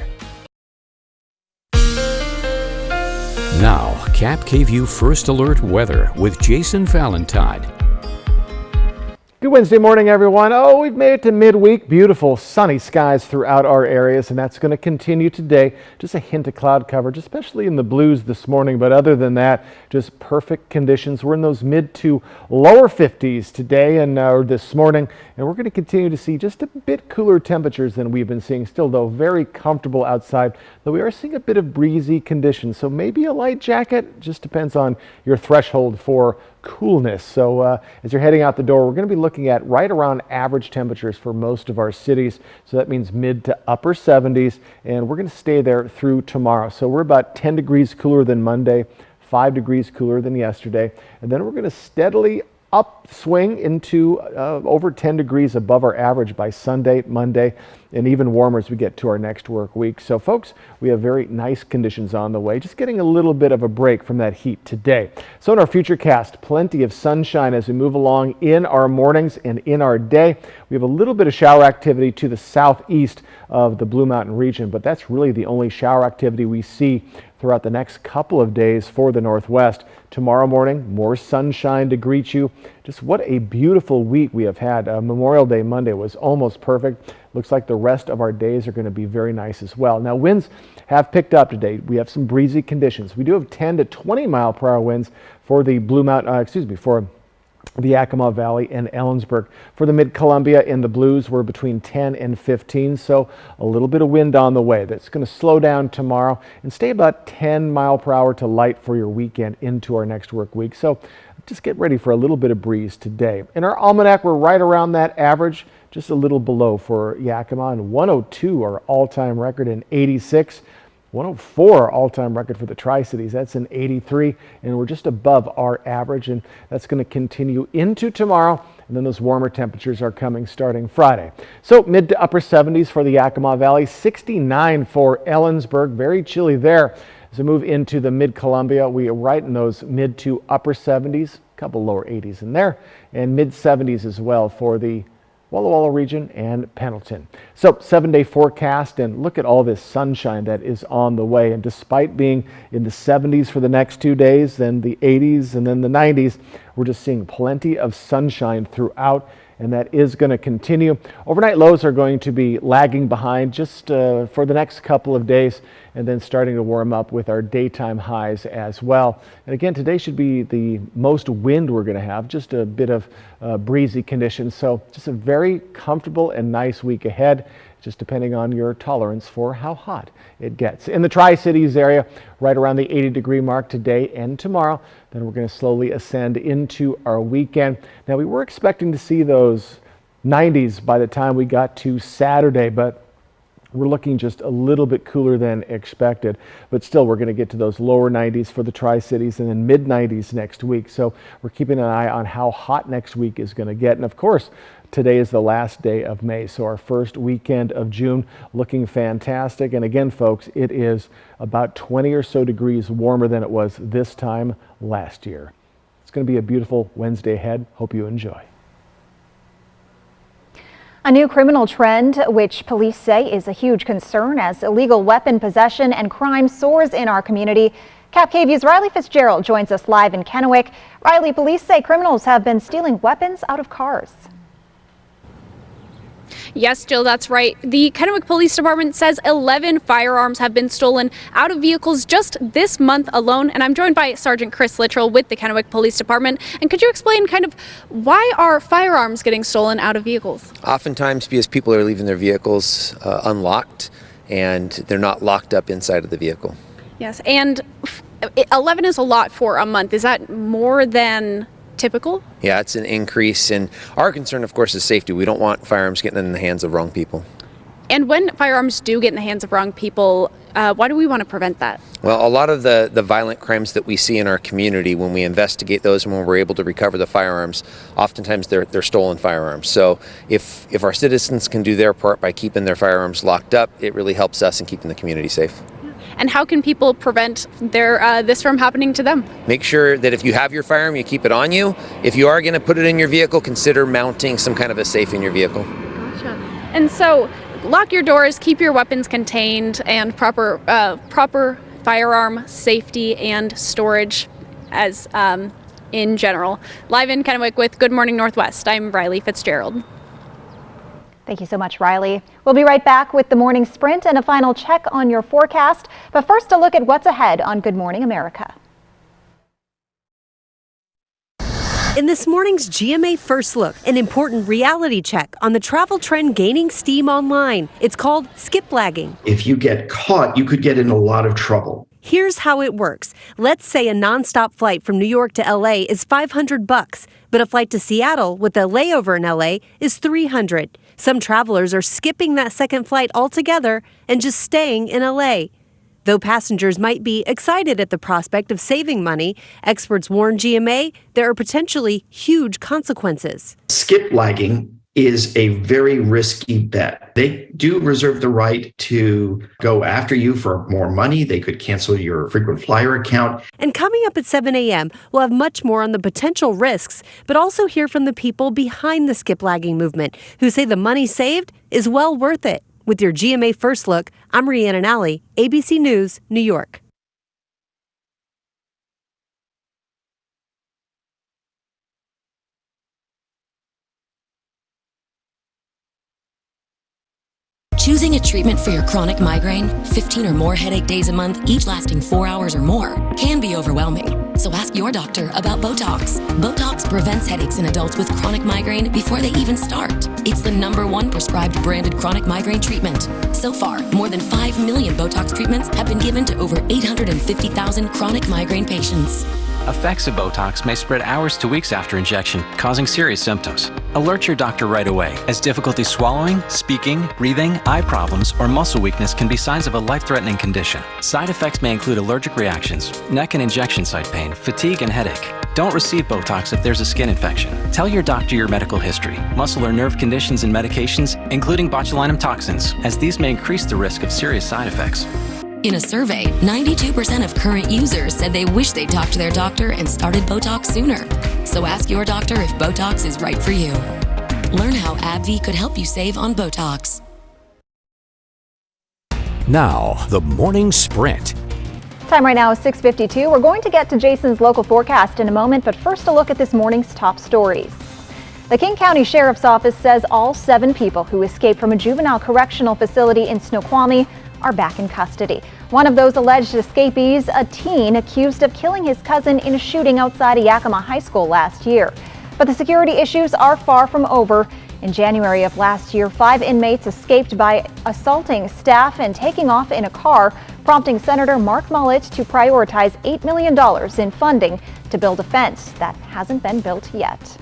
Now, Cap KView First Alert Weather with Jason Valentine. Good Wednesday morning, everyone. Oh, we've made it to midweek. Beautiful sunny skies throughout our areas, and that's going to continue today. Just a hint of cloud coverage, especially in the blues this morning, but other than that, just perfect conditions. We're in those mid to lower 50s today and this morning, and we're going to continue to see just a bit cooler temperatures than we've been seeing. Still, though, very comfortable outside, though we are seeing a bit of breezy conditions, so maybe a light jacket. Just depends on your threshold for coolness. So as you're heading out the door, we're going to be looking at right around average temperatures for most of our cities. So that means mid to upper 70s, and we're going to stay there through tomorrow. So we're about 10 degrees cooler than Monday, 5 degrees cooler than yesterday, and then we're going to steadily upswing into over 10 degrees above our average by Sunday, Monday, and even warmer as we get to our next work week. So folks, we have very nice conditions on the way, just getting a little bit of a break from that heat today. So in our futurecast, plenty of sunshine as we move along in our mornings and in our day. We have a little bit of shower activity to the southeast of the Blue Mountain region, but that's really the only shower activity we see throughout the next couple of days for the Northwest. Tomorrow morning, more sunshine to greet you. Just what a beautiful week we have had. Memorial Day Monday was almost perfect. Looks like the rest of our days are going to be very nice as well. Now, winds have picked up today. We have some breezy conditions. We do have 10 to 20 mile per hour winds for the for the Yakima Valley and Ellensburg. For the Mid-Columbia and the Blues, we're between 10 and 15, so a little bit of wind on the way. That's going to slow down tomorrow and stay about 10 mile per hour to light for your weekend into our next work week. So just get ready for a little bit of breeze today. In our almanac, we're right around that average, just a little below for Yakima, and 102 our all-time record, and 86. 104 our all-time record for the Tri-Cities. That's an 83, and we're just above our average, and that's going to continue into tomorrow, and then those warmer temperatures are coming starting Friday. So mid to upper 70s for the Yakima Valley, 69 for Ellensburg, very chilly there. As we move into the Mid-Columbia, we are right in those mid to upper 70s, a couple lower 80s in there, and mid 70s as well for the Walla Walla region and Pendleton. So 7-day forecast, and look at all this sunshine that is on the way. And despite being in the 70s for the next 2 days, then the 80s and then the 90s, we're just seeing plenty of sunshine throughout, and that is going to continue. Overnight lows are going to be lagging behind just for the next couple of days, and then starting to warm up with our daytime highs as well. And again, today should be the most wind we're going to have, just a bit of breezy conditions. So just a very comfortable and nice week ahead, just depending on your tolerance for how hot it gets. In the Tri-Cities area, right around the 80-degree mark today and tomorrow. Then we're going to slowly ascend into our weekend. Now, we were expecting to see those 90s by the time we got to Saturday, but we're looking just a little bit cooler than expected. But still, we're going to get to those lower 90s for the Tri-Cities and then mid-90s next week. So we're keeping an eye on how hot next week is going to get. And of course, today is the last day of May, so our first weekend of June looking fantastic. And again, folks, it is about 20 or so degrees warmer than it was this time last year. It's going to be a beautiful Wednesday ahead. Hope you enjoy. A new criminal trend, which police say is a huge concern as illegal weapon possession and crime soars in our community. Cap KView's Riley Fitzgerald joins us live in Kennewick. Riley, police say criminals have been stealing weapons out of cars. Yes, Jill, that's right. The Kennewick Police Department says 11 firearms have been stolen out of vehicles just this month alone. And I'm joined by Sergeant Chris Littrell with the Kennewick Police Department. And could you explain kind of why are firearms getting stolen out of vehicles? Oftentimes because people are leaving their vehicles unlocked and they're not locked up inside of the vehicle. Yes, and 11 is a lot for a month. Is that more than typical? Yeah, it's an increase, and our concern, of course, is safety. We don't want firearms getting in the hands of wrong people. And when firearms do get in the hands of wrong people, why do we want to prevent that? Well, a lot of the violent crimes that we see in our community, when we investigate those and when we're able to recover the firearms, oftentimes they're stolen firearms. So if our citizens can do their part by keeping their firearms locked up, it really helps us in keeping the community safe. And how can people prevent this from happening to them? Make sure that if you have your firearm, you keep it on you. If you are going to put it in your vehicle, consider mounting some kind of a safe in your vehicle. Gotcha. And so lock your doors, keep your weapons contained, and proper firearm safety and storage as in general. Live in Kennewick with Good Morning Northwest, I'm Riley Fitzgerald. Thank you so much, Riley. We'll be right back with the morning sprint and a final check on your forecast. But first, a look at what's ahead on Good Morning America. In this morning's GMA First Look, an important reality check on the travel trend gaining steam online. It's called skip lagging. If you get caught, you could get in a lot of trouble. Here's how it works. Let's say a nonstop flight from New York to LA is $500, but a flight to Seattle with a layover in LA is $300. Some travelers are skipping that second flight altogether and just staying in LA. Though passengers might be excited at the prospect of saving money, experts warn GMA there are potentially huge consequences. Skip lagging is a very risky bet. They do reserve the right to go after you for more money. They could cancel your frequent flyer account. And coming up at 7 a.m., we'll have much more on the potential risks, but also hear from the people behind the skip lagging movement who say the money saved is well worth it. With your GMA First Look, I'm Rhiannon Alley, ABC News, New York. Choosing a treatment for your chronic migraine, 15 or more headache days a month, each lasting 4 hours or more, can be overwhelming. So ask your doctor about Botox. Botox prevents headaches in adults with chronic migraine before they even start. It's the #1 prescribed branded chronic migraine treatment. So far, more than 5 million Botox treatments have been given to over 850,000 chronic migraine patients. Effects of Botox may spread hours to weeks after injection, causing serious symptoms. Alert your doctor right away, as difficulty swallowing, speaking, breathing, eye problems, or muscle weakness can be signs of a life-threatening condition. Side effects may include allergic reactions, neck and injection site pain, fatigue, and headache. Don't receive Botox if there's a skin infection. Tell your doctor your medical history, muscle or nerve conditions and medications, including botulinum toxins, as these may increase the risk of serious side effects. In a survey, 92% of current users said they wish they'd talked to their doctor and started Botox sooner. So ask your doctor if Botox is right for you. Learn how AbbVie could help you save on Botox. Now, the morning sprint. Time right now is 6:52. We're going to get to Jason's local forecast in a moment, but first a look at this morning's top stories. The King County Sheriff's Office says all 7 people who escaped from a juvenile correctional facility in Snoqualmie are back in custody. One of those alleged escapees, a teen accused of killing his cousin in a shooting outside of Yakima High School last year. But the security issues are far from over. In January of last year, 5 inmates escaped by assaulting staff and taking off in a car, prompting Senator Mark Mullet to prioritize $8 million in funding to build a fence that hasn't been built yet.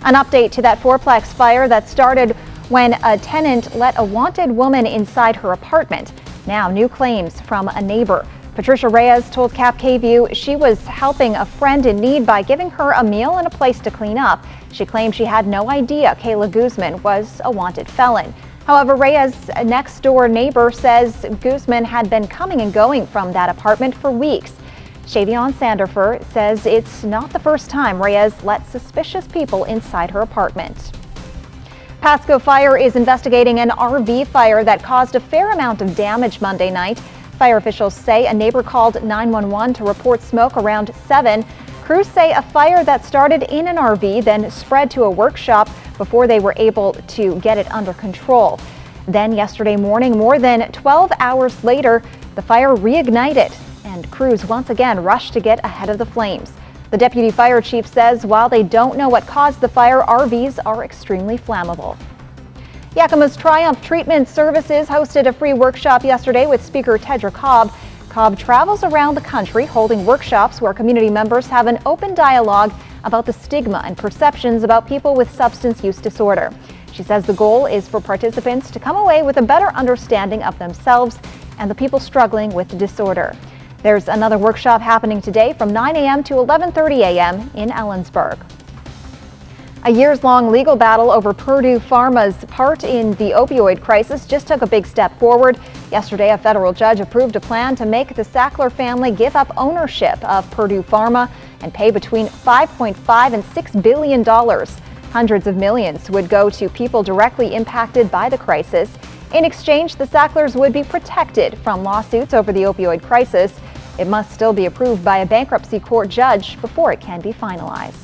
An update to that fourplex fire that started when a tenant let a wanted woman inside her apartment. Now, new claims from a neighbor. Patricia Reyes told Cap KVUE she was helping a friend in need by giving her a meal and a place to clean up. She claimed she had no idea Kayla Guzman was a wanted felon. However, Reyes' next door neighbor says Guzman had been coming and going from that apartment for weeks. Shavion Sanderfer says it's not the first time Reyes let suspicious people inside her apartment. Pasco Fire is investigating an RV fire that caused a fair amount of damage Monday night. Fire officials say a neighbor called 911 to report smoke around 7. Crews say a fire that started in an RV then spread to a workshop before they were able to get it under control. Then yesterday morning, more than 12 hours later, the fire reignited and crews once again rushed to get ahead of the flames. The deputy fire chief says while they don't know what caused the fire, RVs are extremely flammable. Yakima's Triumph Treatment Services hosted a free workshop yesterday with Speaker Tedra Cobb. Cobb travels around the country holding workshops where community members have an open dialogue about the stigma and perceptions about people with substance use disorder. She says the goal is for participants to come away with a better understanding of themselves and the people struggling with the disorder. There's another workshop happening today from 9 a.m. to 11:30 a.m. in Ellensburg. A years-long legal battle over Purdue Pharma's part in the opioid crisis just took a big step forward. Yesterday, a federal judge approved a plan to make the Sackler family give up ownership of Purdue Pharma and pay between $5.5 and $6 billion. Hundreds of millions would go to people directly impacted by the crisis. In exchange, the Sacklers would be protected from lawsuits over the opioid crisis. It must still be approved by a bankruptcy court judge before it can be finalized.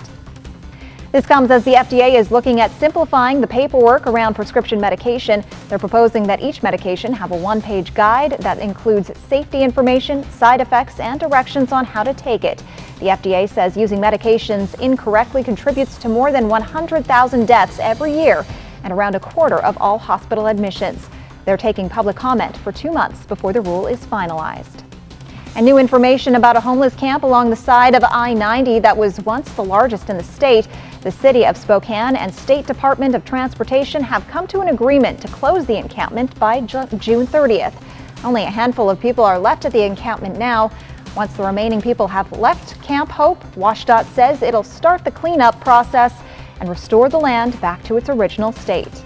This comes as the FDA is looking at simplifying the paperwork around prescription medication. They're proposing that each medication have a one-page guide that includes safety information, side effects, and directions on how to take it. The FDA says using medications incorrectly contributes to more than 100,000 deaths every year and around a quarter of all hospital admissions. They're taking public comment for 2 months before the rule is finalized. And new information about a homeless camp along the side of I-90 that was once the largest in the state. The City of Spokane and State Department of Transportation have come to an agreement to close the encampment by June 30th. Only a handful of people are left at the encampment now. Once the remaining people have left Camp Hope, WashDOT says it'll start the cleanup process and restore the land back to its original state.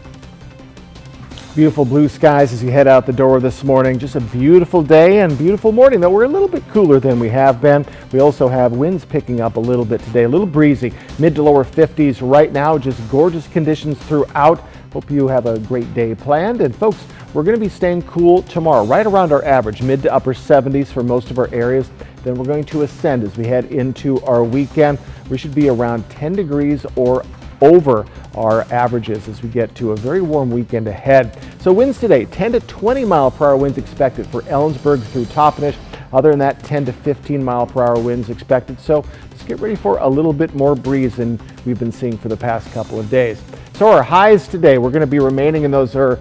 Beautiful blue skies as you head out the door this morning. Just a beautiful day and beautiful morning, though we're a little bit cooler than we have been. We also have winds picking up a little bit today, a little breezy, mid to lower 50s right now. Just gorgeous conditions throughout. Hope you have a great day planned. And folks, we're going to be staying cool tomorrow, right around our average, mid to upper 70s for most of our areas. Then we're going to ascend as we head into our weekend. We should be around 10 degrees or over our averages as we get to a very warm weekend ahead. So winds today, 10 to 20 mile per hour winds expected for Ellensburg through Toppenish. Other than that, 10 to 15 mile per hour winds expected. So just get ready for a little bit more breeze than we've been seeing for the past couple of days. So our highs today, we're going to be remaining, and those are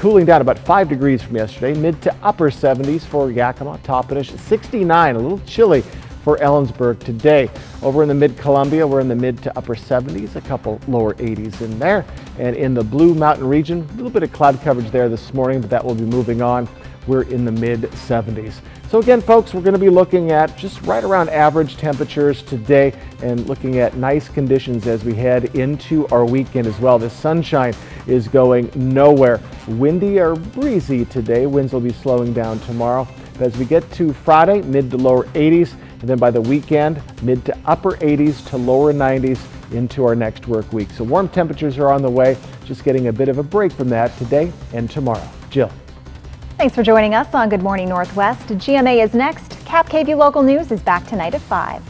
cooling down about 5 degrees from yesterday, mid to upper 70s for Yakima, Toppenish, 69, a little chilly for Ellensburg today. Over in the mid-Columbia, we're in the mid to upper 70s, a couple lower 80s in there. And in the Blue Mountain region, a little bit of cloud coverage there this morning, but that will be moving on. We're in the mid 70s. So again, folks, we're going to be looking at just right around average temperatures today and looking at nice conditions as we head into our weekend as well. The sunshine is going nowhere. Windy or breezy today. Winds will be slowing down tomorrow. But as we get to Friday, mid to lower 80s, and then by the weekend, mid to upper 80s to lower 90s into our next work week. So warm temperatures are on the way, just getting a bit of a break from that today and tomorrow. Jill. Thanks for joining us on Good Morning Northwest. GMA is next. Cap KVUE Local News is back tonight at 5.